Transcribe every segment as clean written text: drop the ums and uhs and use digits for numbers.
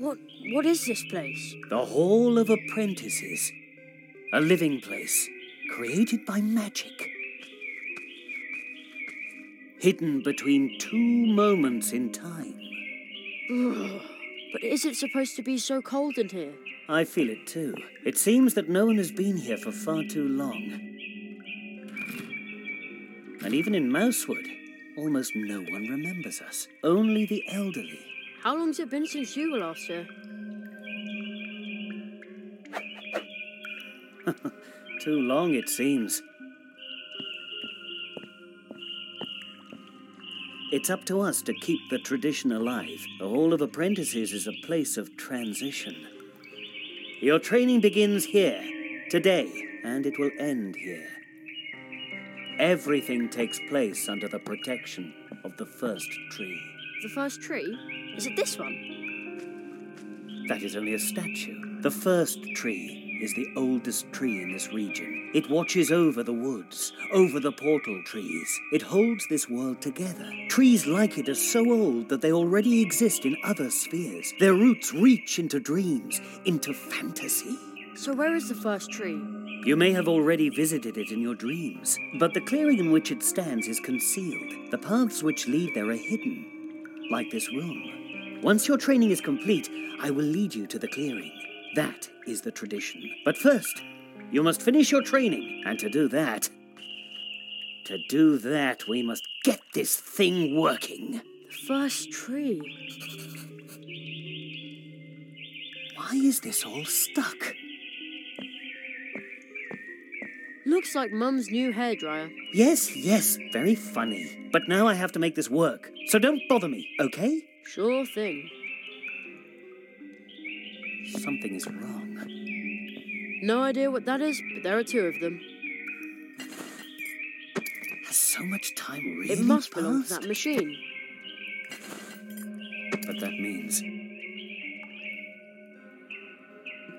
What is this place? The Hall of Apprentices. A living place, created by magic. Hidden between two moments in time. But is it supposed to be so cold in here? I feel it too. It seems that no one has been here for far too long. And even in Mousewood, almost no one remembers us. Only the elderly. How long's it been since you were last here? Too long, it seems. It's up to us to keep the tradition alive. The Hall of Apprentices is a place of transition. Your training begins here, today, and it will end here. Everything takes place under the protection of the first tree. The first tree? Is it this one? That is only a statue. The first tree is the oldest tree in this region. It watches over the woods, over the portal trees. It holds this world together. Trees like it are so old that they already exist in other spheres. Their roots reach into dreams, into fantasy. So where is the first tree? You may have already visited it in your dreams, but the clearing in which it stands is concealed. The paths which lead there are hidden, like this room. Once your training is complete, I will lead you to the clearing. That is the tradition. But first, you must finish your training, and to do that, we must get this thing working. The first tree. Why is this all stuck? Looks like Mum's new hairdryer. Yes, very funny. But now I have to make this work, so don't bother me, okay? Sure thing. Something is wrong. No idea what that is, but there are two of them. Has so much time really It must passed? belong to that machine. But that means...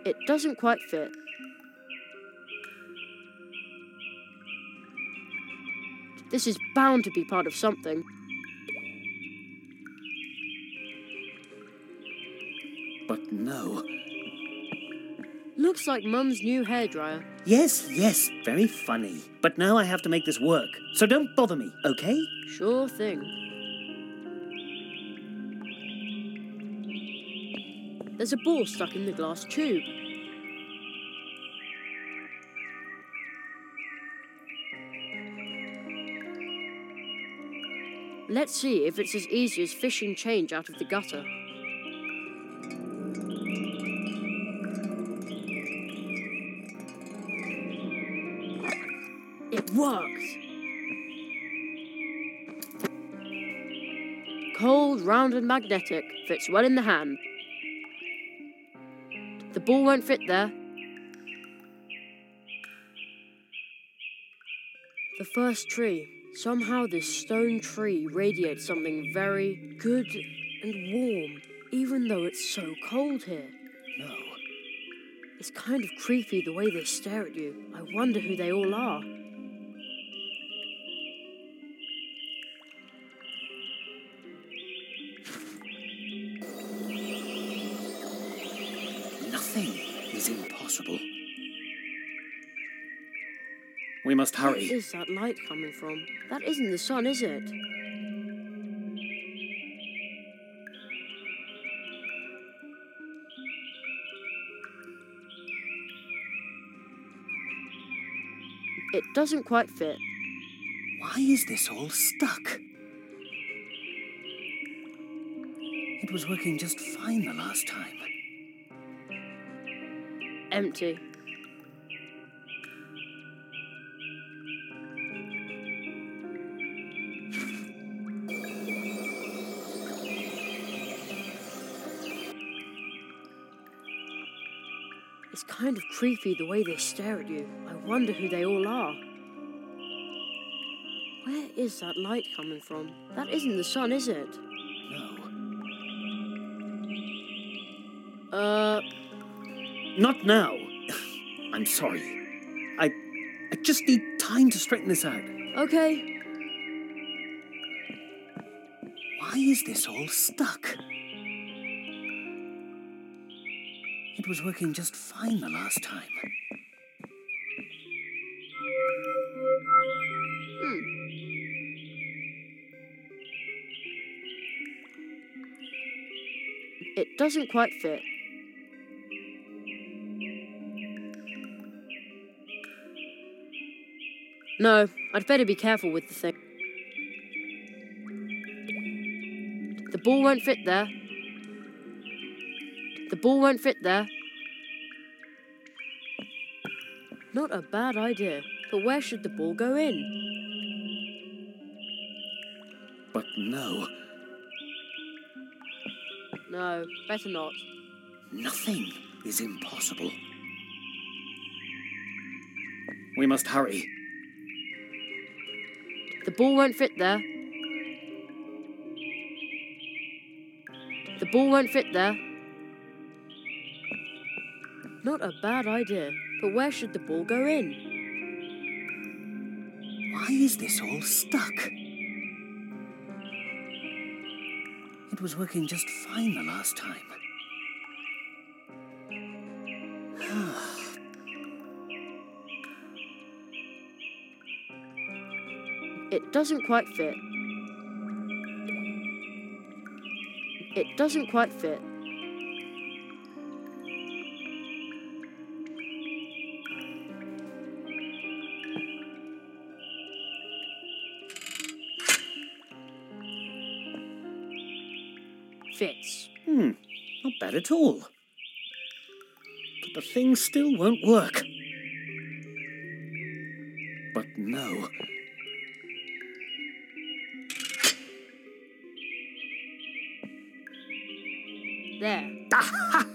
It doesn't quite fit. This is bound to be part of something. But no. Looks like Mum's new hairdryer. Yes, very funny. But now I have to make this work, so don't bother me, okay? Sure thing. There's a ball stuck in the glass tube. Let's see if it's as easy as fishing change out of the gutter. It works! Cold, round and magnetic, fits well in the hand. The ball won't fit there. The first tree. Somehow this stone tree radiates something very good and warm, even though it's so cold here. No. It's kind of creepy the way they stare at you. I wonder who they all are. Nothing is impossible. We must hurry. Where is that light coming from? That isn't the sun, is it? It doesn't quite fit. Why is this all stuck? It was working just fine the last time. Empty. It's kind of creepy the way they stare at you. I wonder who they all are. Where is that light coming from? That isn't the sun, is it? No. Not now. I'm sorry. I just need time to straighten this out. Okay. Why is this all stuck? It was working just fine the last time. It doesn't quite fit. No, I'd better be careful with the thing. The ball won't fit there. The ball won't fit there. Not a bad idea, but where should the ball go in? But no, No, better not. nothing is impossible. We must hurry. The ball won't fit there. The ball won't fit there. Not a bad idea, but where should the ball go in? Why is this all stuck? It was working just fine the last time. It doesn't quite fit. It doesn't quite fit. Fits. Not bad at all. But the thing still won't work. But no. There. Aha!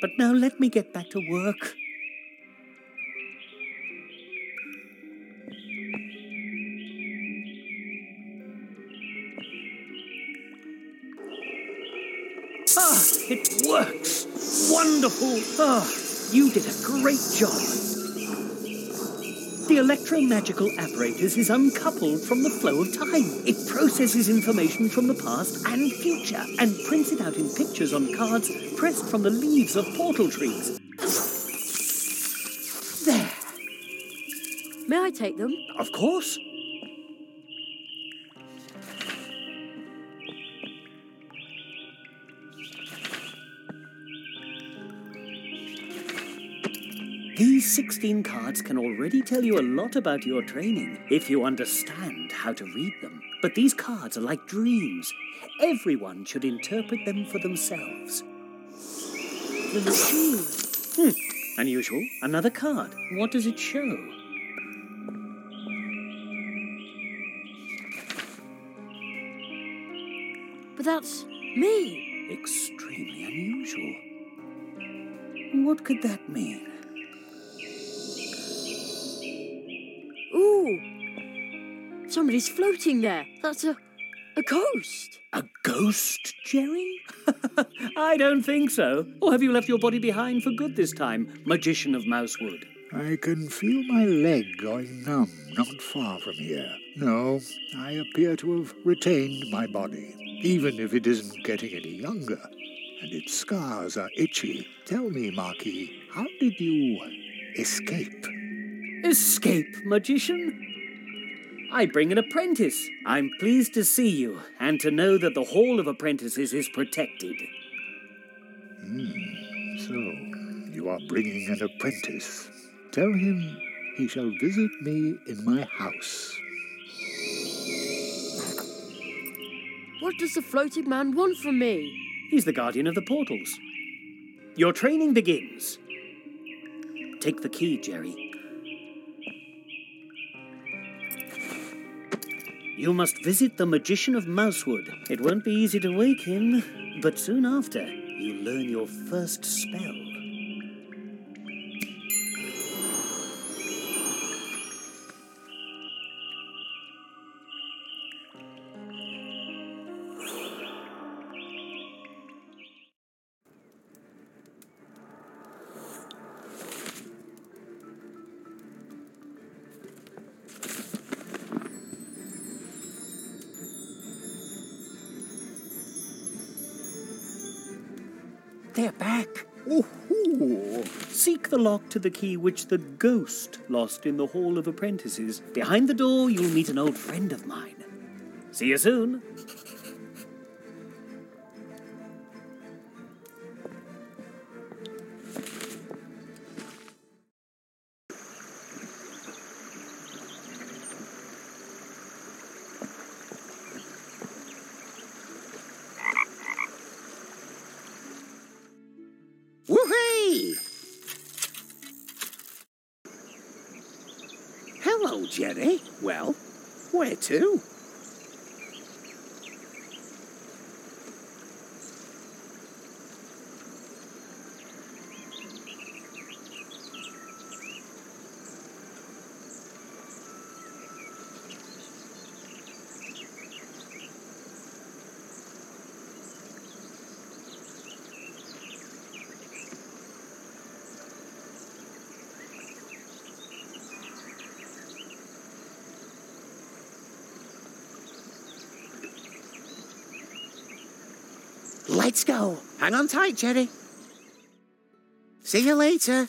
But now let me get back to work. Ah, it works! Wonderful! Ah, you did a great job. The electromagical apparatus is uncoupled from the flow of time. It processes information from the past and future and prints it out in pictures on cards pressed from the leaves of portal trees. There. May I take them? Of course. These 16 cards can already tell you a lot about your training, if you understand how to read them. But these cards are like dreams. Everyone should interpret them for themselves. The machine. Unusual. Another card. What does it show? But that's me. Extremely unusual. What could that mean? Ooh! Somebody's floating there. That's a ghost. A ghost, Jerry? I don't think so. Or have you left your body behind for good this time, Magician of Mousewood? I can feel my leg going numb not far from here. No, I appear to have retained my body, even if it isn't getting any younger, and its scars are itchy. Tell me, Marquis, how did you escape? Escape, Magician? I bring an apprentice. I'm pleased to see you, and to know that the Hall of Apprentices is protected. So, you are bringing an apprentice. Tell him he shall visit me in my house. What does the floating man want from me? He's the guardian of the portals. Your training begins. Take the key, Jerry. You must visit the Magician of Mousewood. It won't be easy to wake him, but soon after, you learn your first spell. They're back. Ooh. Seek the lock to the key which the ghost lost in the Hall of Apprentices. Behind the door, you'll meet an old friend of mine. See you soon. Woohoo! Hello, Jerry. Well, where to? Let's go. Hang on tight, Jerry. See you later.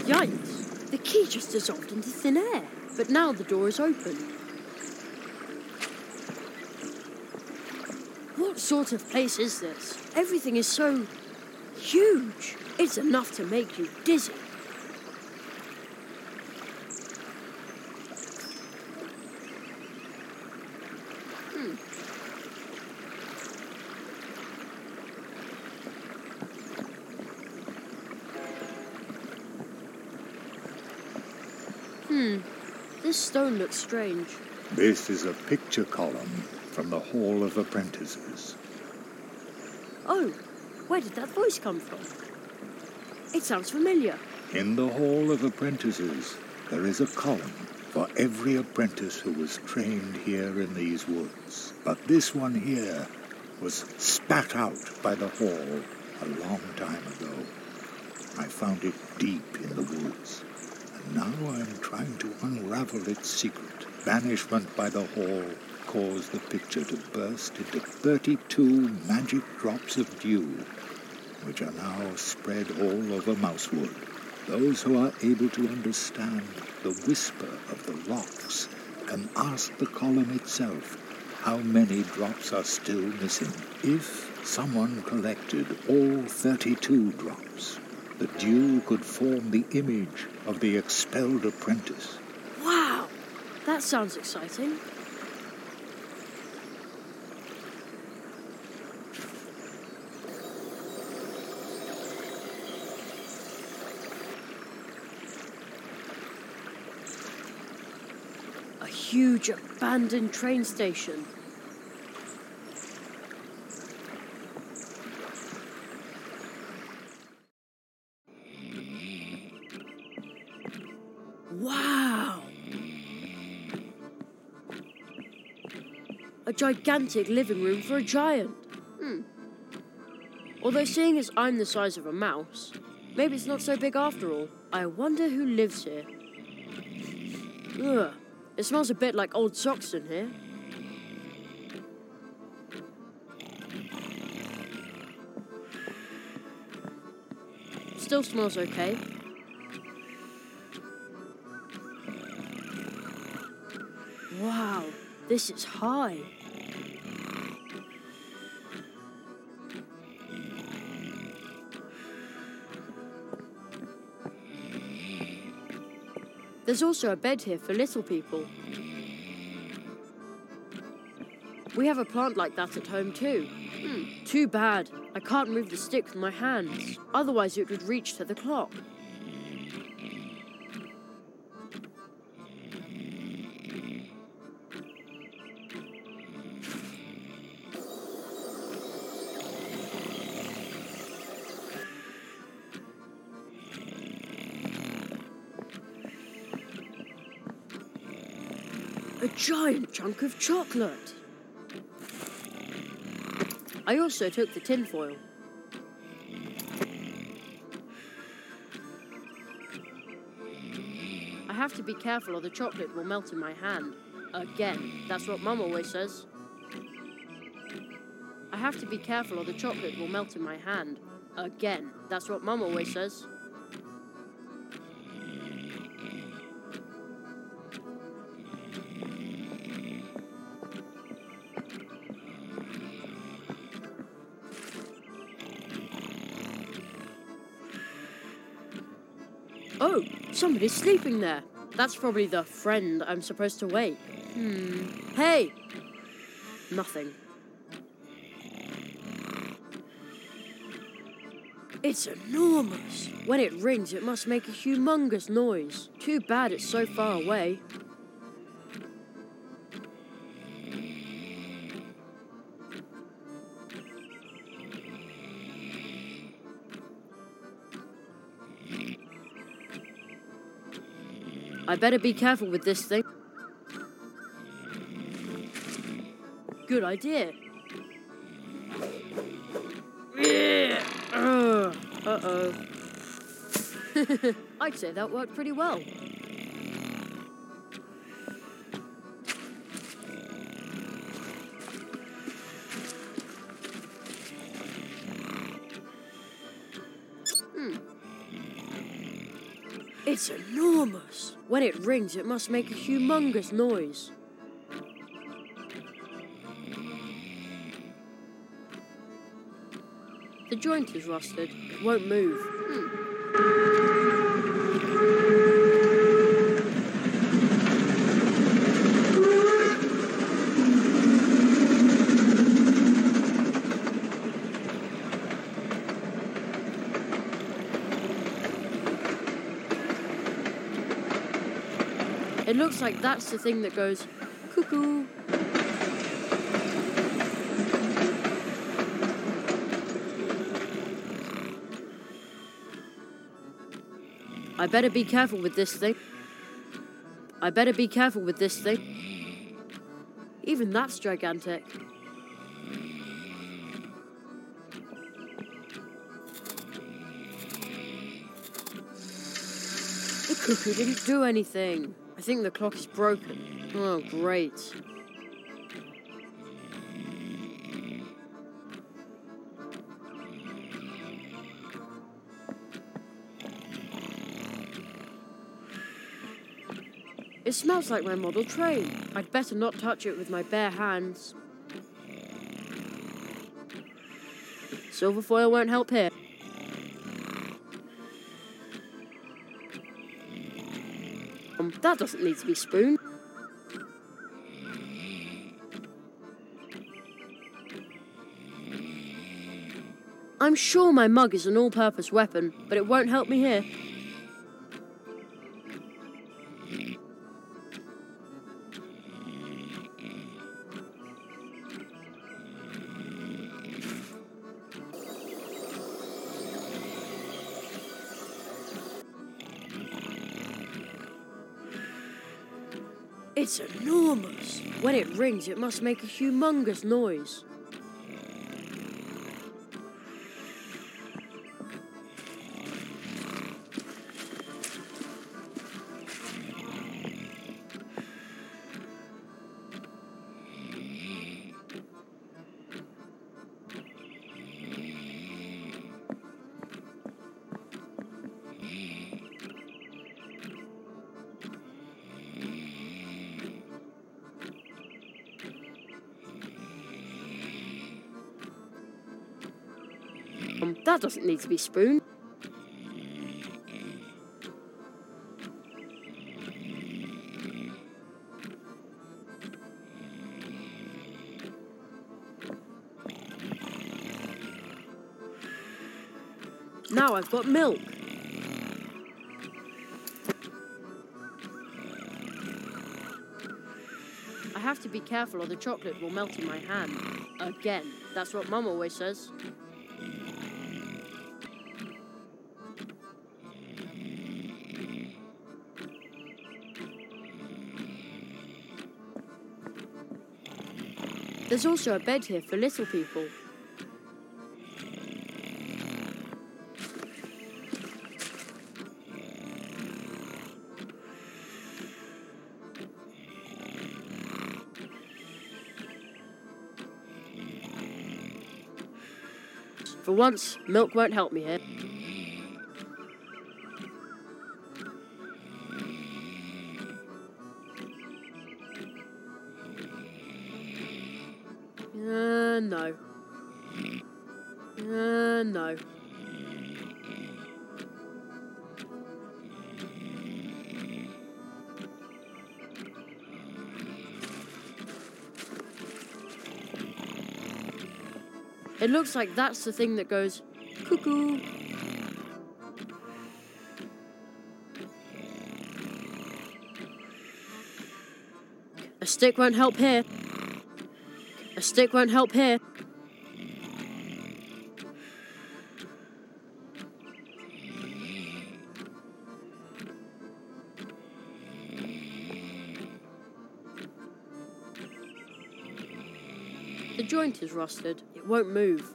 Yikes! The key just dissolved into thin air, but now the door is open. What sort of place is this? Everything is so huge. It's enough to make you dizzy. This stone looks strange. This is a picture column from the Hall of Apprentices. Oh, where did that voice come from? It sounds familiar. In the Hall of Apprentices, there is a column for every apprentice who was trained here in these woods. But this one here was spat out by the hall a long time ago. I found it deep in the woods, and now I'm trying to unravel its secret. Banishment by the hall caused the picture to burst into 32 magic drops of dew, which are now spread all over Mousewood. Those who are able to understand the whisper of the rocks can ask the column itself how many drops are still missing. If someone collected all 32 drops, the dew could form the image of the expelled apprentice. Wow! That sounds exciting. A huge abandoned train station. Wow! A gigantic living room for a giant. Although seeing as I'm the size of a mouse, maybe it's not so big after all. I wonder who lives here. Ugh, it smells a bit like old socks in here. Still smells okay. Wow, this is high. There's also a bed here for little people. We have a plant like that at home too. Too bad. I can't move the stick with my hands. Otherwise it would reach to the clock. A giant chunk of chocolate. I also took the tinfoil. I have to be careful or the chocolate will melt in my hand. Again, that's what Mum always says. I have to be careful or the chocolate will melt in my hand. Again, that's what Mum always says. Oh, somebody's sleeping there. That's probably the friend I'm supposed to wake. Hey! Nothing. It's enormous. When it rings, it must make a humongous noise. Too bad it's so far away. I better be careful with this thing. Good idea. Uh-oh. I'd say that worked pretty well. It's enormous. When it rings, it must make a humongous noise. The joint is rusted. It won't move. It looks like that's the thing that goes cuckoo. I better be careful with this thing. I better be careful with this thing. Even that's gigantic. The cuckoo didn't do anything. I think the clock is broken. Oh, great. It smells like my model train. I'd better not touch it with my bare hands. Silver foil won't help here. That doesn't need to be spooned. I'm sure my mug is an all-purpose weapon, but it won't help me here. It's enormous. When it rings, it must make a humongous noise. That doesn't need to be spooned. Now I've got milk. I have to be careful or the chocolate will melt in my hand. Again, that's what Mum always says. There's also a bed here for little people. For once, milk won't help me here. No. No. It looks like that's the thing that goes cuckoo. A stick won't help here. A stick won't help here. The joint is rusted. It won't move.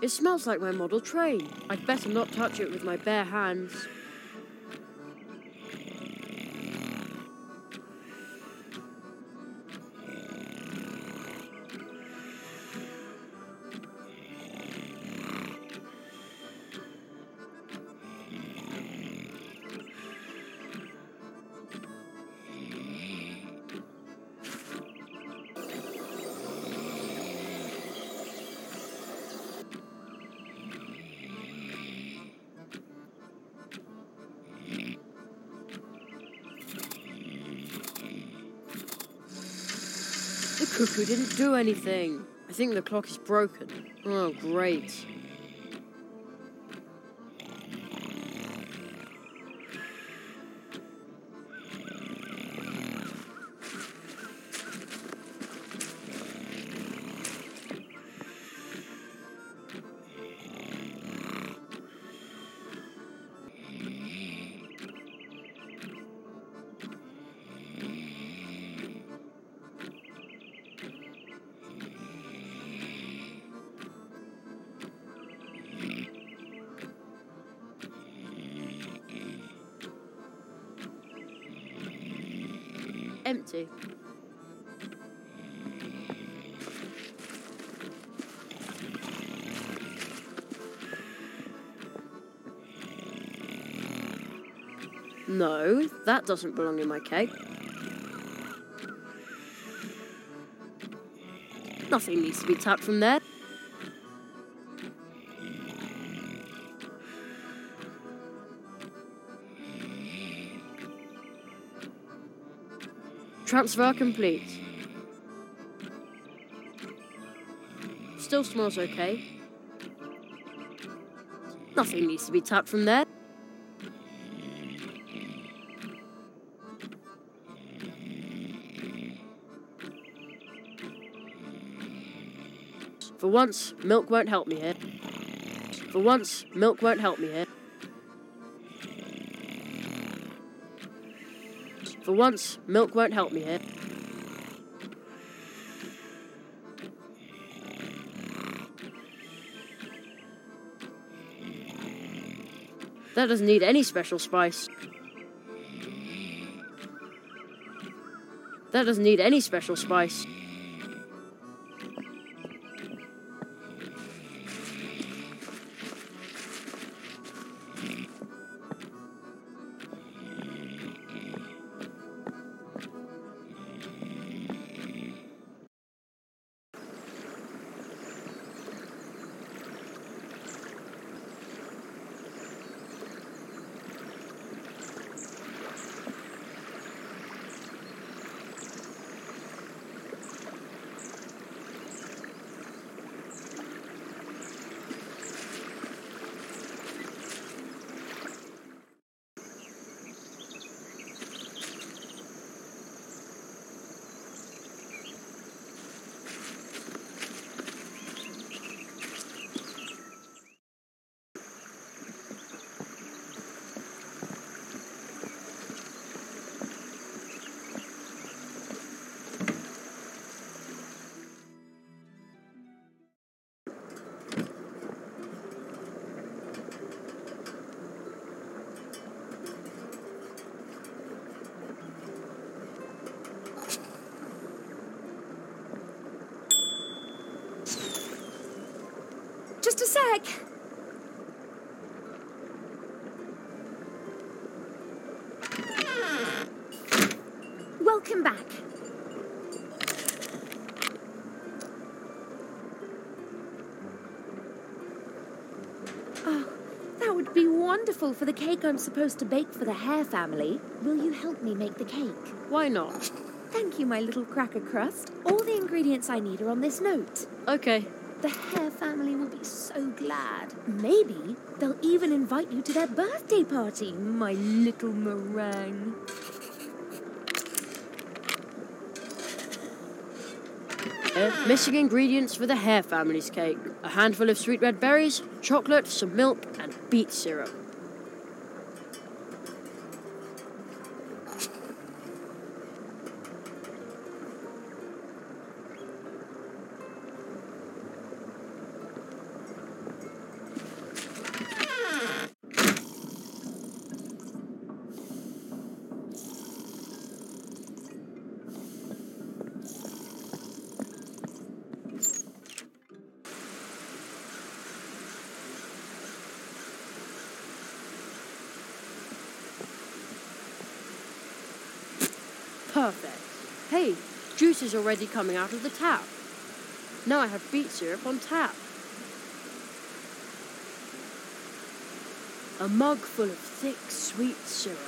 It smells like my model train. I'd better not touch it with my bare hands. The cuckoo didn't do anything. I think the clock is broken. Oh, great. Empty. No, that doesn't belong in my cake. Nothing needs to be tapped from there. Transfer complete. Still smells okay. Nothing needs to be tapped from there. For once, milk won't help me here. For once, milk won't help me here. For once, milk won't help me here. That doesn't need any special spice. That doesn't need any special spice. Just a sec. Welcome back. Oh, that would be wonderful for the cake I'm supposed to bake for the Hare family. Will you help me make the cake? Why not? Thank you, my little cracker crust. All the ingredients I need are on this note. Okay. The Hare family will be so glad. Maybe they'll even invite you to their birthday party, my little meringue. Missing ingredients for the Hare family's cake. A handful of sweet red berries, chocolate, some milk, and beet syrup. Perfect. Hey, juice is already coming out of the tap. Now I have beet syrup on tap. A mug full of thick, sweet syrup.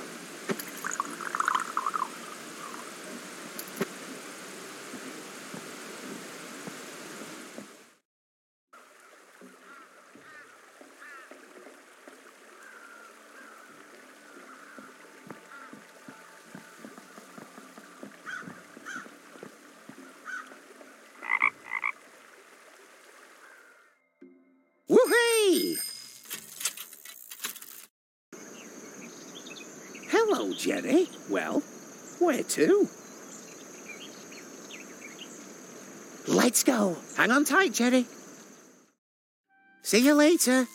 Woohoo! Hello, Jenny. Well, where to? Let's go. Hang on tight, Jenny. See you later.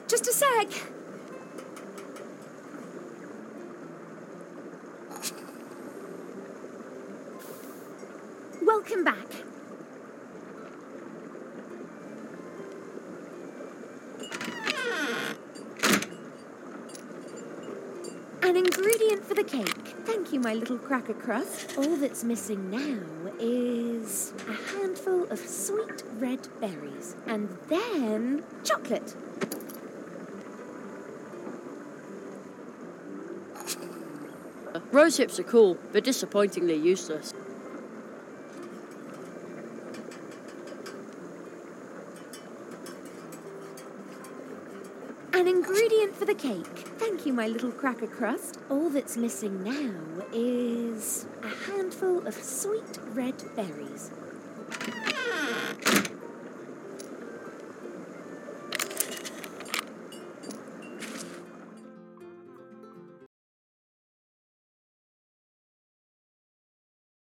Just a sec. Welcome back. An ingredient for the cake. Thank you, my little cracker crust. All that's missing now is a handful of sweet red berries and then chocolate. Rose hips are cool, but disappointingly useless. An ingredient for the cake. Thank you, my little cracker crust. All that's missing now is a handful of sweet red berries